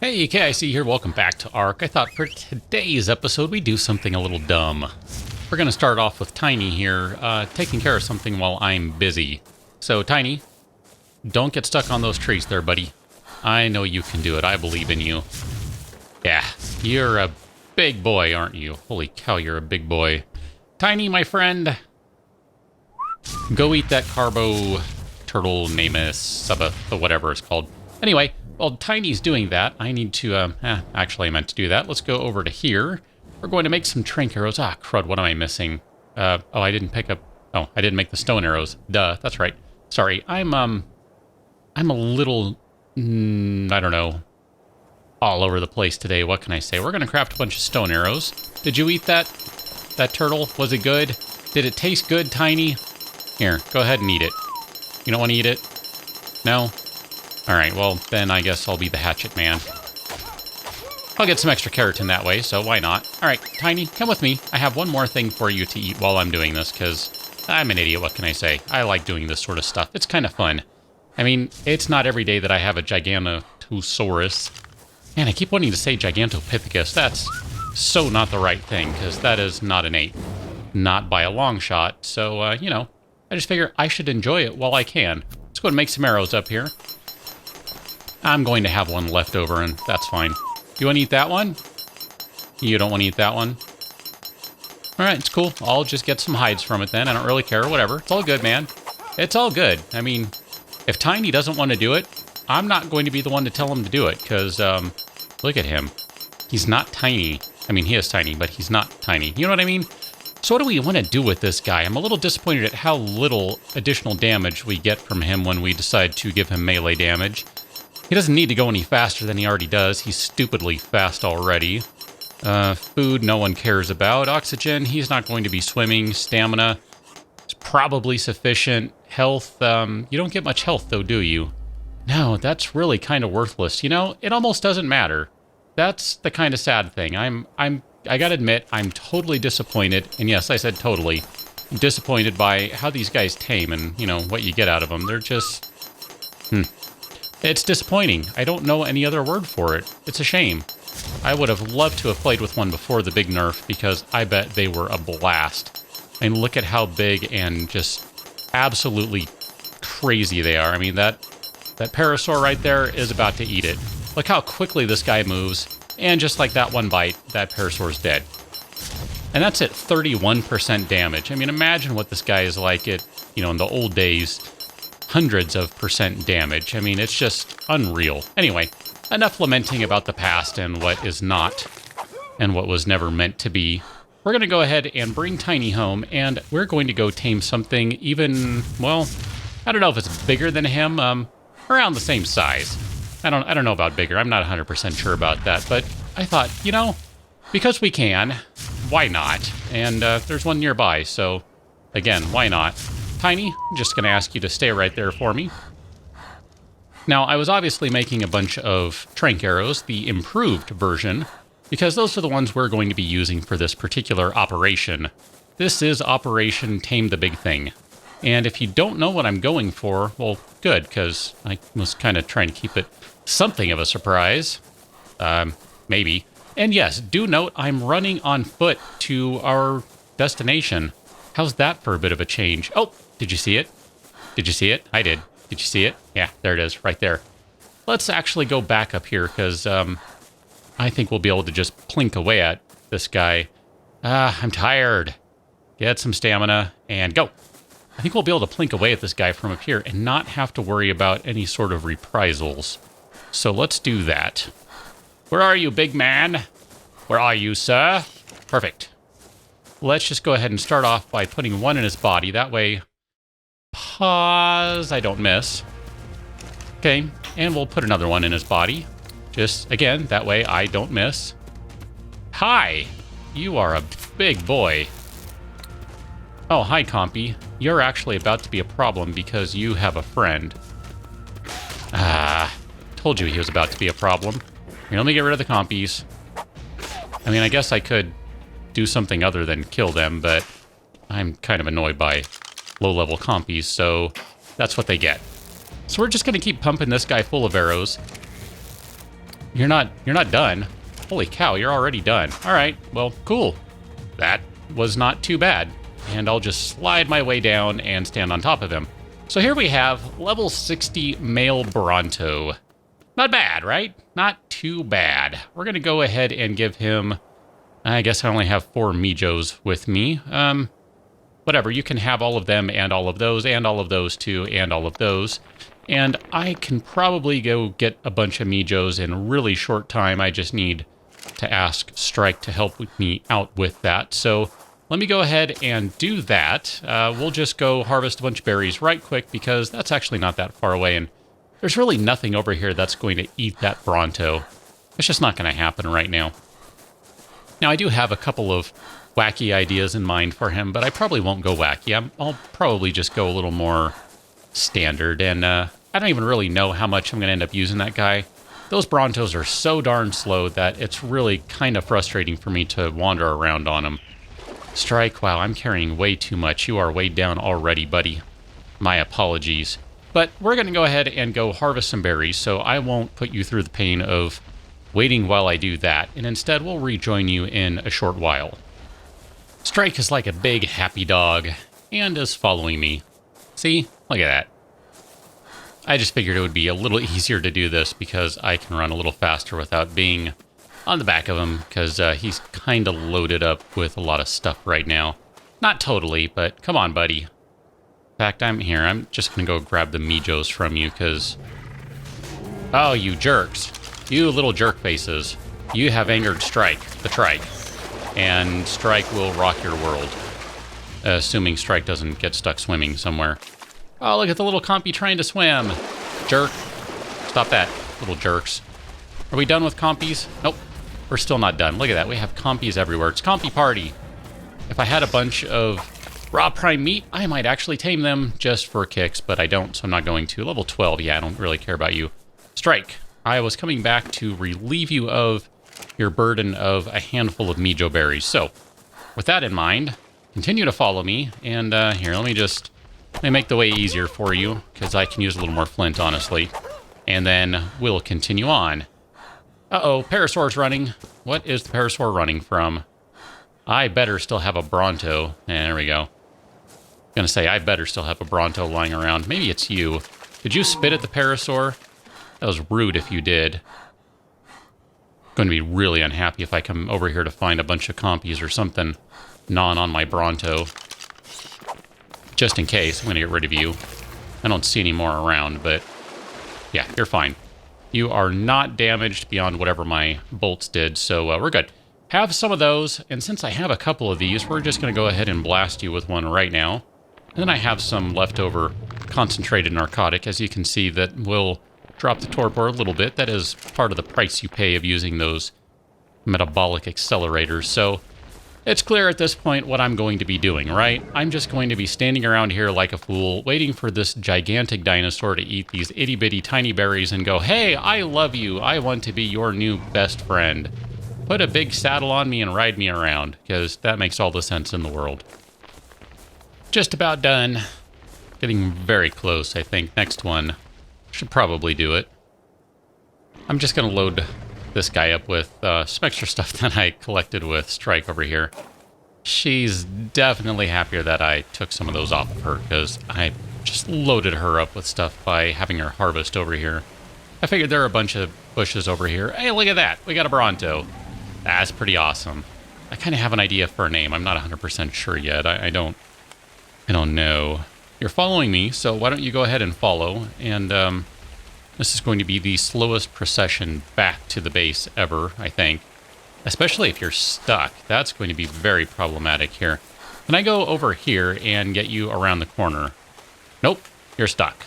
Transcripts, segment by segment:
Hey, KIC here, welcome back to ARK. I thought for today's episode we'd do something a little dumb. We're going to start off with Tiny here, taking care of something while I'm busy. So, Tiny, don't get stuck on those trees there, buddy. I know you can do it, I believe in you. Yeah, you're a big boy, aren't you? Holy cow, you're a big boy. Tiny, my friend, go eat that carbo turtle namus, suba, whatever it's called. Anyway, while Tiny's doing that, I need to, actually I meant to do that. Let's go over to here. We're going to make some trank arrows. Ah, crud, what am I missing? Oh, I didn't pick up, oh, I didn't make the stone arrows. Duh, that's right. Sorry, I'm a little, I don't know, all over the place today. What can I say? We're going to craft a bunch of stone arrows. Did you eat that turtle? Was it good? Did it taste good, Tiny? Here, go ahead and eat it. You don't want to eat it? No? Alright, well, then I guess I'll be the hatchet man. I'll get some extra keratin that way, so why not? Alright, Tiny, come with me. I have one more thing for you to eat while I'm doing this, because I'm an idiot, what can I say? I like doing this sort of stuff. It's kind of fun. I mean, it's not every day that I have a giganotosaurus. Man, I keep wanting to say gigantopithecus. That's so not the right thing, because that is not an ape. Not by a long shot, so, you know, I just figure I should enjoy it while I can. Let's go and make some arrows up here. I'm going to have one left over, and that's fine. You want to eat that one? You don't want to eat that one? Alright, it's cool. I'll just get some hides from it then. I don't really care, whatever. It's all good, man. It's all good. I mean, if Tiny doesn't want to do it, I'm not going to be the one to tell him to do it, because, look at him. He's not tiny. I mean, he is tiny, but he's not tiny. You know what I mean? So what do we want to do with this guy? I'm a little disappointed at how little additional damage we get from him when we decide to give him melee damage. He doesn't need to go any faster than he already does. He's stupidly fast already. Food, no one cares about. Oxygen, he's not going to be swimming. Stamina is probably sufficient. Health, you don't get much health though, do you? No, that's really kind of worthless. You know, it almost doesn't matter. That's the kind of sad thing. I gotta admit, I'm totally disappointed. And yes, I said totally. Disappointed by how these guys tame and, you know, what you get out of them. They're just... It's disappointing. I don't know any other word for it. It's a shame. I would have loved to have played with one before the big nerf, because I bet they were a blast. And look at how big and just absolutely crazy they are. I mean, that parasaur right there is about to eat it. Look how quickly this guy moves. And just like that one bite, that parasaur's dead. And that's at 31% damage. I mean, imagine what this guy is like at, you know, in the old days. Hundreds of percent damage. I mean, it's just unreal. Anyway, enough lamenting about the past and what is not, and what was never meant to be. We're going to go ahead and bring Tiny home, and we're going to go tame something even, well, I don't know if it's bigger than him, around the same size. I don't know about bigger. I'm not 100% sure about that, but I thought, you know, because we can, why not? And there's one nearby, so again, why not? Tiny, I'm just going to ask you to stay right there for me. Now, I was obviously making a bunch of trank arrows, the improved version, because those are the ones we're going to be using for this particular operation. This is Operation Tame the Big Thing. And if you don't know what I'm going for, well, good, because I was kind of trying to keep it something of a surprise. Maybe. And yes, do note I'm running on foot to our destination. How's that for a bit of a change? Oh! Did you see it? Did you see it? I did. Did you see it? Yeah, there it is, right there. Let's actually go back up here, because I think we'll be able to just plink away at this guy. I'm tired. Get some stamina, and go. I think we'll be able to plink away at this guy from up here and not have to worry about any sort of reprisals. So let's do that. Where are you, big man? Where are you, sir? Perfect. Let's just go ahead and start off by putting one in his body. That way... Pause, I don't miss. Okay, and we'll put another one in his body. Just, again, that way I don't miss. Hi! You are a big boy. Oh, hi, Compy. You're actually about to be a problem because you have a friend. Told you he was about to be a problem. Here, let me get rid of the Compies. I mean, I guess I could do something other than kill them, but I'm kind of annoyed by low-level compies, so that's what they get. So we're just going to keep pumping this guy full of arrows. You're not done. Holy cow, you're already done. All right, well, cool. That was not too bad. And I'll just slide my way down and stand on top of him. So here we have level 60 male Bronto. Not bad, right? Not too bad. We're going to go ahead and give him... I guess I only have 4 Mijos with me. Whatever, you can have all of them and all of those and all of those too and all of those. And I can probably go get a bunch of Mijos in a really short time. I just need to ask Strike to help me out with that. So let me go ahead and do that. We'll just go harvest a bunch of berries right quick because that's actually not that far away. And there's really nothing over here that's going to eat that Bronto. It's just not going to happen right now. Now, I do have a couple of wacky ideas in mind for him, but I probably won't go wacky. I'll probably just go a little more standard. And I don't even really know how much I'm going to end up using that guy. Those Brontos are so darn slow that it's really kind of frustrating for me to wander around on them. Strike, wow, I'm carrying way too much. You are weighed down already, buddy. My apologies. But we're going to go ahead and go harvest some berries, so I won't put you through the pain of waiting while I do that, and instead we'll rejoin you in a short while. Strike is like a big happy dog, and is following me. See? Look at that. I just figured it would be a little easier to do this because I can run a little faster without being on the back of him, because he's kind of loaded up with a lot of stuff right now. Not totally, but come on, buddy. In fact, I'm here. I'm just going to go grab the Mijos from you, because... Oh, you jerks. You little jerk faces. You have angered Strike, the Trike. And Strike will rock your world. Assuming Strike doesn't get stuck swimming somewhere. Oh, look at the little compy trying to swim. Jerk. Stop that, little jerks. Are we done with compies? Nope. We're still not done. Look at that. We have compies everywhere. It's compy party. If I had a bunch of raw prime meat, I might actually tame them just for kicks, but I don't, so I'm not going to. Level 12, yeah, I don't really care about you. Strike. I was coming back to relieve you of your burden of a handful of Mijo berries. So, with that in mind, continue to follow me. And here, let me make the way easier for you, because I can use a little more flint, honestly. And then we'll continue on. Uh-oh, Parasaur's running. What is the Parasaur running from? I better still have a Bronto. There we go. Gonna say, I better still have a Bronto lying around. Maybe it's you. Did you spit at the Parasaur? That was rude if you did. Going to be really unhappy if I come over here to find a bunch of compies or something on my Bronto. Just in case, I'm going to get rid of you. I don't see any more around, but yeah, you're fine. You are not damaged beyond whatever my bolts did, so we're good. Have some of those, and since I have a couple of these, we're just going to go ahead and blast you with one right now. And then I have some leftover concentrated narcotic, as you can see, that will drop the torpor a little bit. That is part of the price you pay of using those metabolic accelerators. So it's clear at this point what I'm going to be doing, right? I'm just going to be standing around here like a fool, waiting for this gigantic dinosaur to eat these itty-bitty tiny berries and go, hey, I love you. I want to be your new best friend. Put a big saddle on me and ride me around, because that makes all the sense in the world. Just about done. Getting very close, I think. Next one. Should probably do it. I'm just going to load this guy up with some extra stuff that I collected with Strike over here. She's definitely happier that I took some of those off of her, because I just loaded her up with stuff by having her harvest over here. I figured there are a bunch of bushes over here. Hey, look at that. We got a Bronto. That's pretty awesome. I kind of have an idea for a name. I'm not 100% sure yet. I don't know. You're following me, so why don't you go ahead and follow, and this is going to be the slowest procession back to the base ever, I think. Especially if you're stuck. That's going to be very problematic here. Can I go over here and get you around the corner? Nope, you're stuck.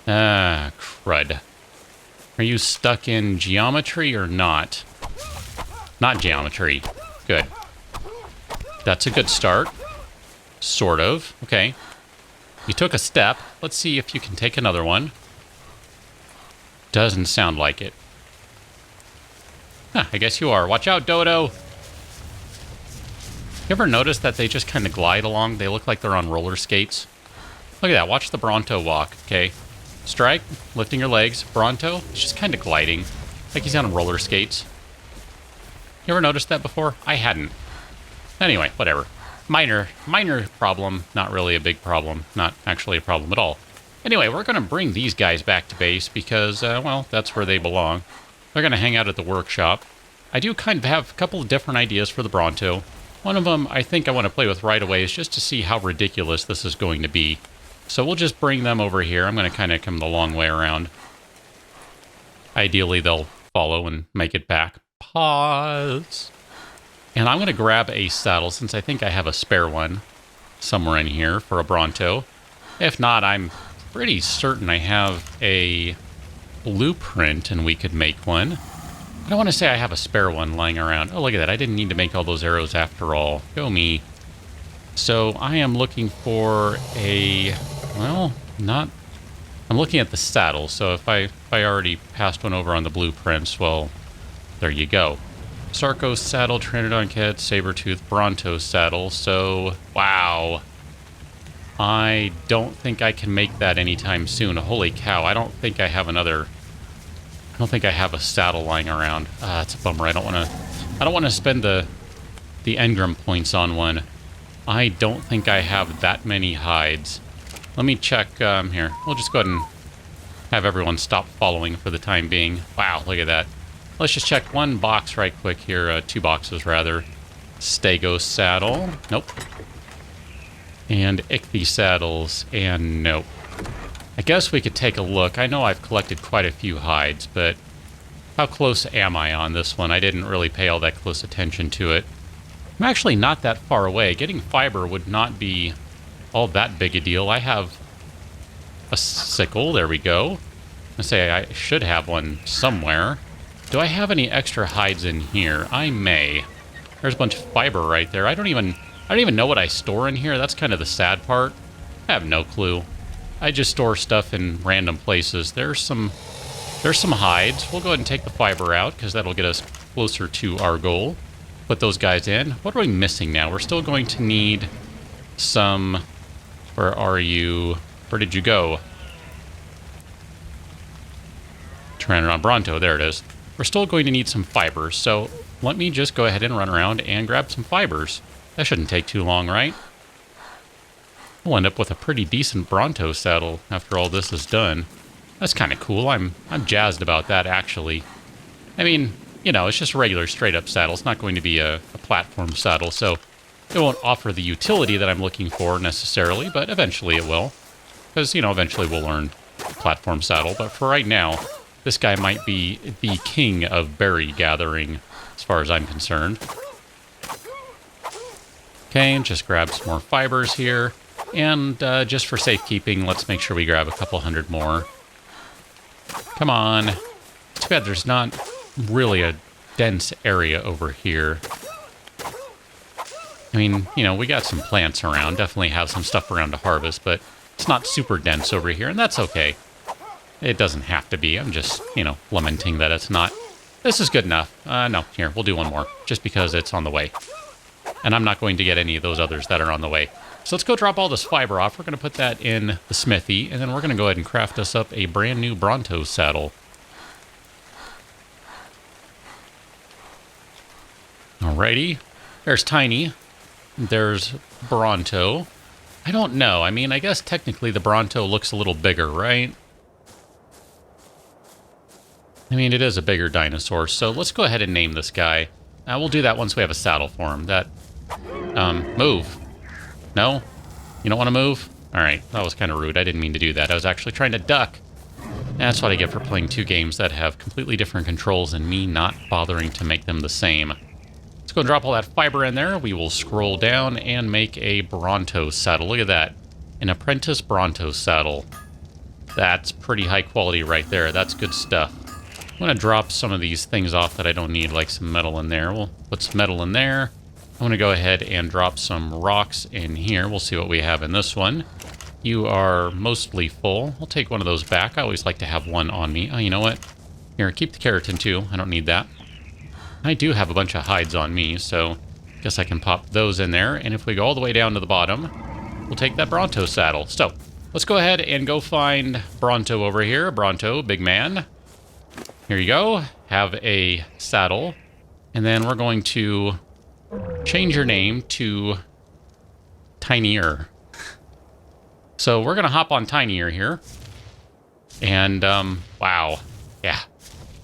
Ah, crud. Are you stuck in geometry or not? Not geometry. Good. That's a good start. Sort of. Okay. You took a step. Let's see if you can take another one. Doesn't sound like it. Huh, I guess you are. Watch out, Dodo! You ever notice that they just kind of glide along? They look like they're on roller skates. Look at that. Watch the Bronto walk, okay? Strike, lifting your legs. Bronto, it's just kind of gliding. Like he's on roller skates. You ever noticed that before? I hadn't. Anyway, whatever. Minor problem. Not really a big problem. Not actually a problem at all. Anyway, we're going to bring these guys back to base because, well, that's where they belong. They're going to hang out at the workshop. I do kind of have a couple of different ideas for the Bronto. One of them I think I want to play with right away is just to see how ridiculous this is going to be. So we'll just bring them over here. I'm going to kind of come the long way around. Ideally, they'll follow and make it back. Pause. And I'm going to grab a saddle since I think I have a spare one somewhere in here for a Bronto. If not, I'm pretty certain I have a blueprint and we could make one. I don't want to say I have a spare one lying around. Oh, look at that. I didn't need to make all those arrows after all. Go me. So I am looking for a, well, not, I'm looking at the saddle. So if I already passed one over on the blueprints, well, there you go. Sarco saddle, Pteranodon cat, saber-tooth, Bronto saddle. So, wow. I don't think I can make that anytime soon. Holy cow, I don't think I have another... I don't think I have a saddle lying around. That's a bummer. I don't want to spend the engram points on one. I don't think I have that many hides. Let me check here. We'll just go ahead and have everyone stop following for the time being. Wow, look at that. Let's just check one box right quick here. 2 boxes, rather. Stego saddle. Nope. And Ichthy saddles. And nope. I guess we could take a look. I know I've collected quite a few hides, but how close am I on this one? I didn't really pay all that close attention to it. I'm actually not that far away. Getting fiber would not be all that big a deal. I have a sickle. There we go. I say I should have one somewhere. Do I have any extra hides in here? I may. There's a bunch of fiber right there. I don't even know what I store in here. That's kind of the sad part. I have no clue. I just store stuff in random places. There's some hides. We'll go ahead and take the fiber out because that'll get us closer to our goal. Put those guys in. What are we missing now? We're still going to need some... Where are you? Where did you go? Pteranodon Bronto. There it is. We're still going to need some fibers, so let me just go ahead and run around and grab some fibers. That shouldn't take too long, right? We'll end up with a pretty decent Bronto saddle after all this is done. That's kind of cool. I'm jazzed about that, actually. I mean, you know, it's just a regular straight-up saddle. It's not going to be a platform saddle, so it won't offer the utility that I'm looking for necessarily, but eventually it will. Because, you know, eventually we'll learn platform saddle, but for right now... This guy might be the king of berry gathering, as far as I'm concerned. Okay, just grab some more fibers here. And just for safekeeping, let's make sure we grab a couple hundred more. Come on. Too bad there's not really a dense area over here. I mean, you know, we got some plants around. Definitely have some stuff around to harvest, but it's not super dense over here, and that's okay. It doesn't have to be. I'm just, you know, lamenting that it's not. This is good enough. No, here, we'll do one more, just because it's on the way. And I'm not going to get any of those others that are on the way. So let's go drop all this fiber off. We're going to put that in the smithy, and then we're going to go ahead and craft us up a brand new Bronto saddle. Alrighty. There's Tiny. There's Bronto. I don't know. I mean, I guess technically the Bronto looks a little bigger, right? I mean, it is a bigger dinosaur, so let's go ahead and name this guy. We'll do that once we have a saddle for him. Move. No? You don't want to move? Alright, that was kind of rude. I didn't mean to do that. I was actually trying to duck. That's what I get for playing 2 games that have completely different controls and me not bothering to make them the same. Let's go and drop all that fiber in there. We will scroll down and make a Bronto saddle. Look at that. An apprentice Bronto saddle. That's pretty high quality right there. That's good stuff. I'm going to drop some of these things off that I don't need, like some metal in there. We'll put some metal in there. I'm going to go ahead and drop some rocks in here. We'll see what we have in this one. You are mostly full. I'll take one of those back. I always like to have one on me. Oh, you know what? Here, keep the keratin too. I don't need that. I do have a bunch of hides on me, so I guess I can pop those in there. And if we go all the way down to the bottom, we'll take that Bronto saddle. So, let's go ahead and go find Bronto over here. Bronto, big man. here you go. Have a saddle. And then we're going to change your name to Tinier. So we're going to hop on Tinier here. And, wow. Yeah.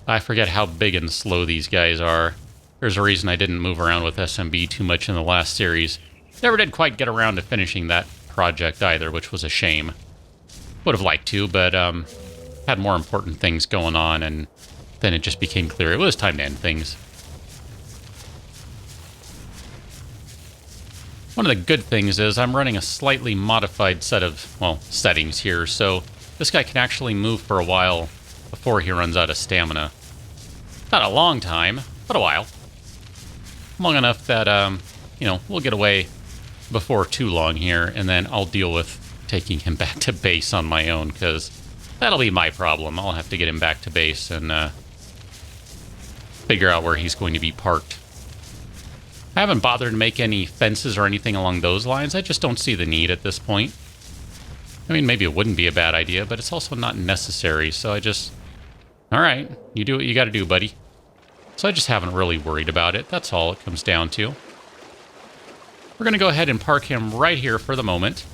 I forget how big and slow these guys are. There's a reason I didn't move around with SMB too much in the last series. Never did quite get around to finishing that project either, which was a shame. Would have liked to, but had more important things going on, and then it just became clear it was time to end things. One of the good things is I'm running a slightly modified set of, well, settings here, so this guy can actually move for a while before he runs out of stamina. Not a long time, but a while. Long enough that, you know, we'll get away before too long here, and then I'll deal with taking him back to base on my own, because that'll be my problem. I'll have to get him back to base and figure out where he's going to be parked. I haven't bothered to make any fences or anything along those lines. I just don't see the need at this point. I mean, maybe it wouldn't be a bad idea, but it's also not necessary, so I just... Alright, you do what you gotta do, buddy. So I just haven't really worried about it. That's all it comes down to. We're going to go ahead and park him right here for the moment.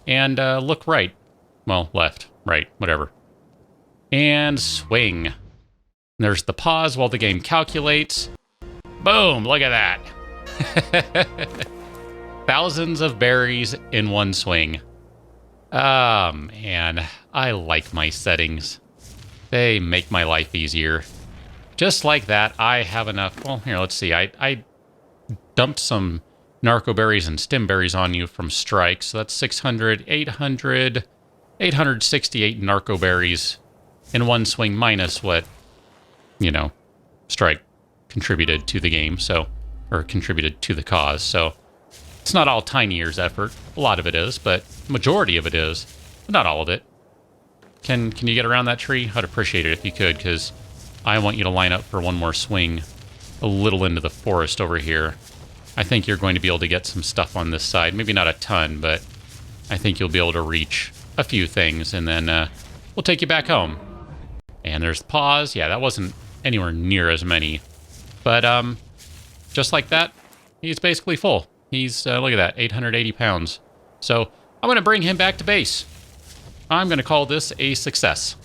And look right. Well, left, right, whatever. And swing. There's the pause while the game calculates. Boom, look at that. Thousands of berries in one swing. Ah, man, I like my settings. They make my life easier. Just like that, I have enough... Well, here, let's see. I dumped some narco berries and stem berries on you from Strike, so that's 600, 800, 868 narco berries in one swing, minus what, you know, Strike contributed to the game, so... Or contributed to the cause, so... It's not all Tinier's effort. A lot of it is, but majority of it is. But not all of it. Can you get around that tree? I'd appreciate it if you could, because I want you to line up for one more swing a little into the forest over here. I think you're going to be able to get some stuff on this side. Maybe not a ton, but I think you'll be able to reach a few things, and then we'll take you back home. And there's the pause. Yeah, that wasn't anywhere near as many. But just like that, he's basically full. He's, look at that, 880 pounds. So I'm going to bring him back to base. I'm going to call this a success.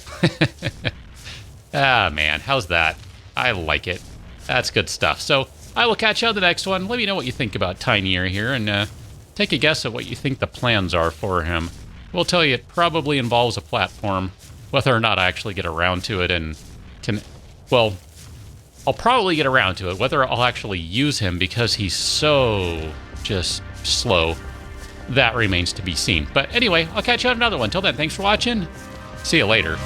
Ah, man, how's that? I like it. That's good stuff. So I will catch you on the next one. Let me know what you think about Tinier here, and take a guess at what you think the plans are for him. We'll tell you it probably involves a platform. Whether or not I actually get around to it and can... Well, I'll probably get around to it. Whether I'll actually use him because he's so just slow, that remains to be seen. But anyway, I'll catch you on another one. Till then, thanks for watching. See you later.